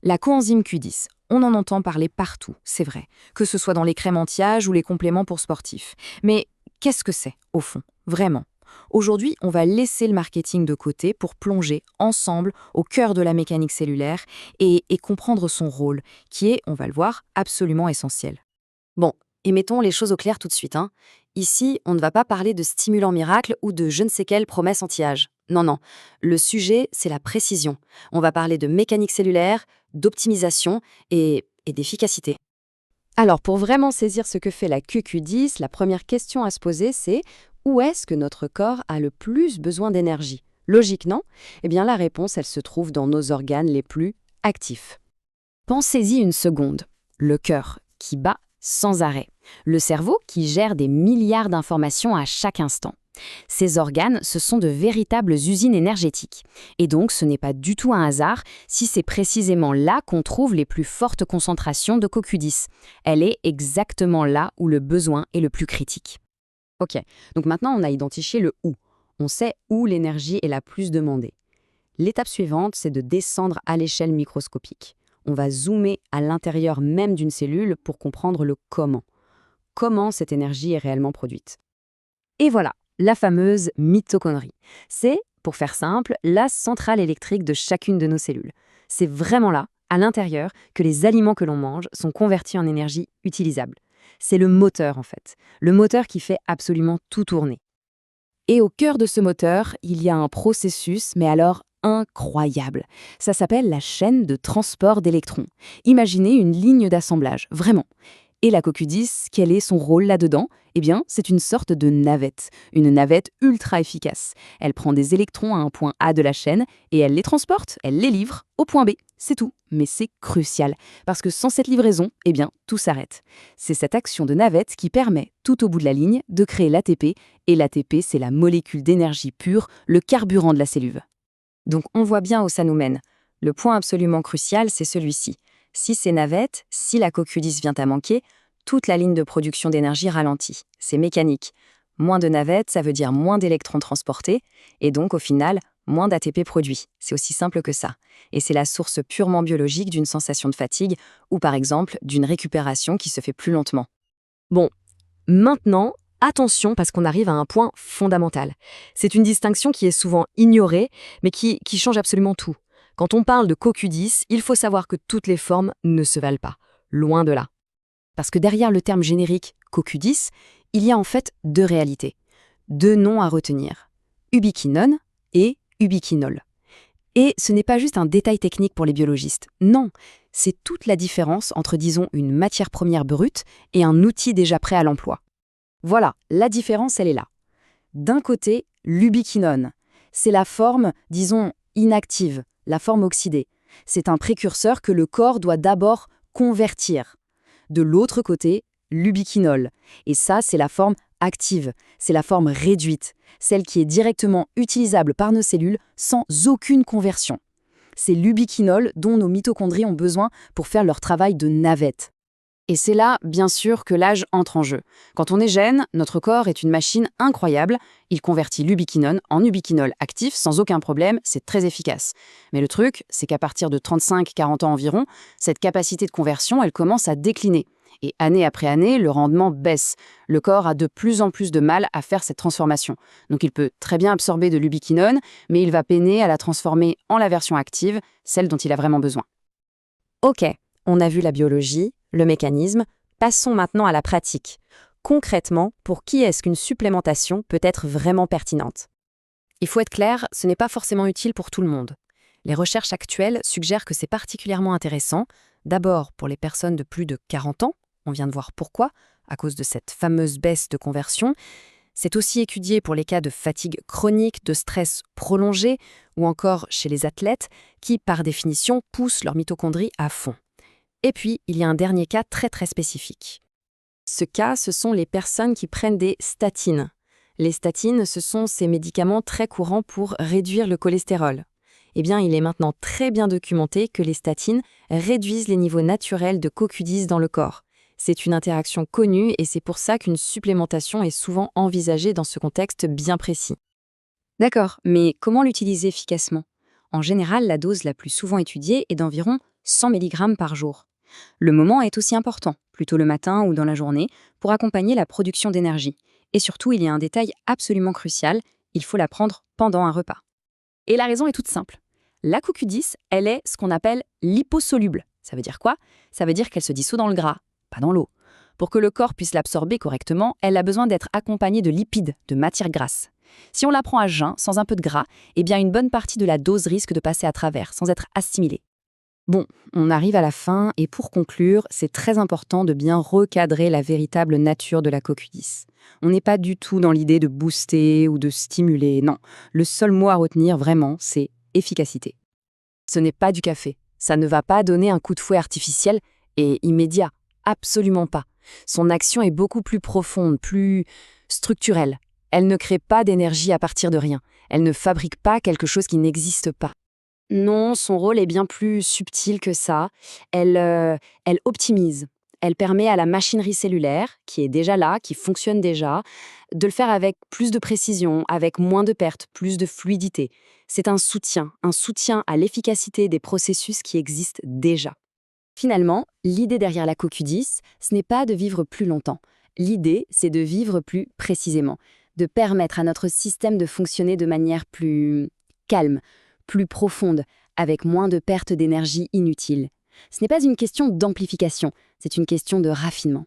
La coenzyme Q10, on en entend parler partout, c'est vrai, que ce soit dans les crèmes anti-âge ou les compléments pour sportifs. Mais qu'est-ce que c'est, au fond, vraiment? Aujourd'hui, on va laisser le marketing de côté pour plonger ensemble au cœur de la mécanique cellulaire et comprendre son rôle, qui est, on va le voir, absolument essentiel. Bon, et mettons les choses au clair tout de suite, hein. Ici, on ne va pas parler de stimulants miracles ou de je ne sais quelle promesse anti-âge. Non, non. Le sujet, c'est la précision. On va parler de mécanique cellulaire, d'optimisation et d'efficacité. Alors, pour vraiment saisir ce que fait la QQ10, la première question à se poser, c'est où est-ce que notre corps a le plus besoin d'énergie? Logique, non? Eh bien, la réponse, elle se trouve dans nos organes les plus actifs. Pensez-y une seconde. Le cœur, qui bat sans arrêt. Le cerveau, qui gère des milliards d'informations à chaque instant. Ces organes, ce sont de véritables usines énergétiques. Et donc, ce n'est pas du tout un hasard si c'est précisément là qu'on trouve les plus fortes concentrations de CoQ10. Elle est exactement là où le besoin est le plus critique. Ok, donc maintenant on a identifié le où. On sait où l'énergie est la plus demandée. L'étape suivante, c'est de descendre à l'échelle microscopique. On va zoomer à l'intérieur même d'une cellule pour comprendre le comment. Comment cette énergie est réellement produite. Et voilà, la fameuse mitochondrie. C'est, pour faire simple, la centrale électrique de chacune de nos cellules. C'est vraiment là, à l'intérieur, que les aliments que l'on mange sont convertis en énergie utilisable. C'est le moteur en fait, le moteur qui fait absolument tout tourner. Et au cœur de ce moteur, il y a un processus, mais alors incroyable. Ça s'appelle la chaîne de transport d'électrons. Imaginez une ligne d'assemblage, vraiment. Et la CoQ10, quel est son rôle là-dedans? Eh bien, c'est une sorte de navette, une navette ultra efficace. Elle prend des électrons à un point A de la chaîne et elle les transporte, elle les livre au point B. C'est tout, mais c'est crucial, parce que sans cette livraison, eh bien, tout s'arrête. C'est cette action de navette qui permet, tout au bout de la ligne, de créer l'ATP, et l'ATP, c'est la molécule d'énergie pure, le carburant de la cellule. Donc on voit bien où ça nous mène. Le point absolument crucial, c'est celui-ci. Si ces navettes, si la CoQ10 vient à manquer, toute la ligne de production d'énergie ralentit. C'est mécanique. Moins de navettes, ça veut dire moins d'électrons transportés, et donc au final, moins d'ATP produit. C'est aussi simple que ça. Et c'est la source purement biologique d'une sensation de fatigue, ou par exemple d'une récupération qui se fait plus lentement. Bon, maintenant, attention parce qu'on arrive à un point fondamental. C'est une distinction qui est souvent ignorée, mais qui change absolument tout. Quand on parle de CoQ10, il faut savoir que toutes les formes ne se valent pas. Loin de là. Parce que derrière le terme générique CoQ10, il y a en fait deux réalités. Deux noms à retenir. Ubiquinone et ubiquinol. Et ce n'est pas juste un détail technique pour les biologistes. Non, c'est toute la différence entre, disons, une matière première brute et un outil déjà prêt à l'emploi. Voilà, la différence, elle est là. D'un côté, l'ubiquinone. C'est la forme, disons, inactive, la forme oxydée. C'est un précurseur que le corps doit d'abord convertir. De l'autre côté, l'ubiquinol. Et ça, c'est la forme active, c'est la forme réduite, celle qui est directement utilisable par nos cellules sans aucune conversion. C'est l'ubiquinol dont nos mitochondries ont besoin pour faire leur travail de navette. Et c'est là, bien sûr, que l'âge entre en jeu. Quand on est jeune, notre corps est une machine incroyable. Il convertit l'ubiquinone en ubiquinol actif sans aucun problème, c'est très efficace. Mais le truc, c'est qu'à partir de 35-40 ans environ, cette capacité de conversion, elle commence à décliner. Et année après année, le rendement baisse. Le corps a de plus en plus de mal à faire cette transformation. Donc il peut très bien absorber de l'ubiquinone, mais il va peiner à la transformer en la version active, celle dont il a vraiment besoin. Ok, on a vu la biologie, le mécanisme, passons maintenant à la pratique. Concrètement, pour qui est-ce qu'une supplémentation peut être vraiment pertinente? Il faut être clair, ce n'est pas forcément utile pour tout le monde. Les recherches actuelles suggèrent que c'est particulièrement intéressant, d'abord pour les personnes de plus de 40 ans, on vient de voir pourquoi, à cause de cette fameuse baisse de conversion. C'est aussi étudié pour les cas de fatigue chronique, de stress prolongé, ou encore chez les athlètes qui, par définition, poussent leur mitochondrie à fond. Et puis, il y a un dernier cas très très spécifique. Ce cas, ce sont les personnes qui prennent des statines. Les statines, ce sont ces médicaments très courants pour réduire le cholestérol. Eh bien, il est maintenant très bien documenté que les statines réduisent les niveaux naturels de CoQ10 dans le corps. C'est une interaction connue et c'est pour ça qu'une supplémentation est souvent envisagée dans ce contexte bien précis. D'accord, mais comment l'utiliser efficacement? En général, la dose la plus souvent étudiée est d'environ 100 mg par jour. Le moment est aussi important, plutôt le matin ou dans la journée, pour accompagner la production d'énergie. Et surtout, il y a un détail absolument crucial, il faut la prendre pendant un repas. Et la raison est toute simple. La CoQ10, elle est ce qu'on appelle liposoluble. Ça veut dire quoi? Ça veut dire qu'elle se dissout dans le gras, pas dans l'eau. Pour que le corps puisse l'absorber correctement, elle a besoin d'être accompagnée de lipides, de matières grasses. Si on la prend à jeun, sans un peu de gras, eh bien une bonne partie de la dose risque de passer à travers, sans être assimilée. Bon, on arrive à la fin et pour conclure, c'est très important de bien recadrer la véritable nature de la CoQ10. On n'est pas du tout dans l'idée de booster ou de stimuler, non. Le seul mot à retenir vraiment, c'est efficacité. Ce n'est pas du café. Ça ne va pas donner un coup de fouet artificiel et immédiat. Absolument pas. Son action est beaucoup plus profonde, plus structurelle. Elle ne crée pas d'énergie à partir de rien. Elle ne fabrique pas quelque chose qui n'existe pas. Non, son rôle est bien plus subtil que ça. Elle optimise. Elle permet à la machinerie cellulaire, qui est déjà là, qui fonctionne déjà, de le faire avec plus de précision, avec moins de pertes, plus de fluidité. C'est un soutien à l'efficacité des processus qui existent déjà. Finalement, l'idée derrière la CoQ10, ce n'est pas de vivre plus longtemps. L'idée, c'est de vivre plus précisément, de permettre à notre système de fonctionner de manière plus calme, plus profonde, avec moins de pertes d'énergie inutiles. Ce n'est pas une question d'amplification, c'est une question de raffinement.